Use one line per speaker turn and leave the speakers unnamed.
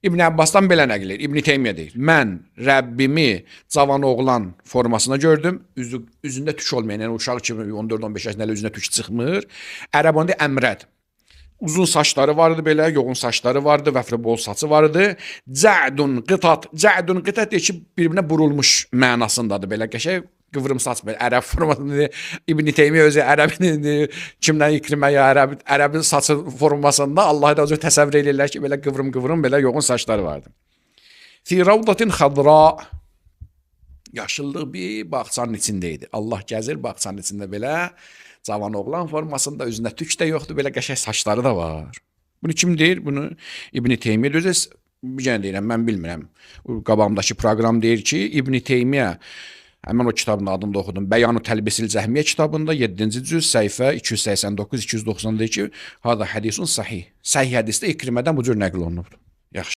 İbn Abbasdan belə nəql edir. İbn Teymiyyə deyir. Mən Rəbbimi cavan oğlan formasında gördüm. Üzündə tük olmayan, yəni uşaq kimi 14-15 yaşında üzünə tük çıxmır. Ərəb onda əmrəd. Uzun saçları vardı belə, yoğun saçları vardı, vəfri bol saçı vardı. Cədun qitat deyir ki, bir-birinə burulmuş mənasındadır belə qəşəng. Qıvrım saç belə ərəb formasında. İbn Teymiyyə özü ərəbin kimdən İkrimə ya ərəbin saçı formasında Allah da özü təsəvvür edirlər ki, belə qıvrım belə yoğun saçları vardı. Fi ravdatin xadra, yaşıllıq bir bağçanın içində idi. Allah gəzir bağçanın içində belə cavan oğlan formasında, üzündə tük də yoxdur, belə qəşəng saçları da var. Bunu kim deyir? Bunu İbn Teymiyyə özü bir deyirəm, mən bilmirəm. Qabağımdakı proqram deyir ki, İbn Teymiyyə həmin o kitabın adını da oxudum. Bəyan-ı Təlbisil Cəhmiyyə kitabında 7-ci cüz səhifə 289-290 deyir ki, hada hədisun sahih. Sahih hədisdə İkrimədən bu cür nəql olunubdur.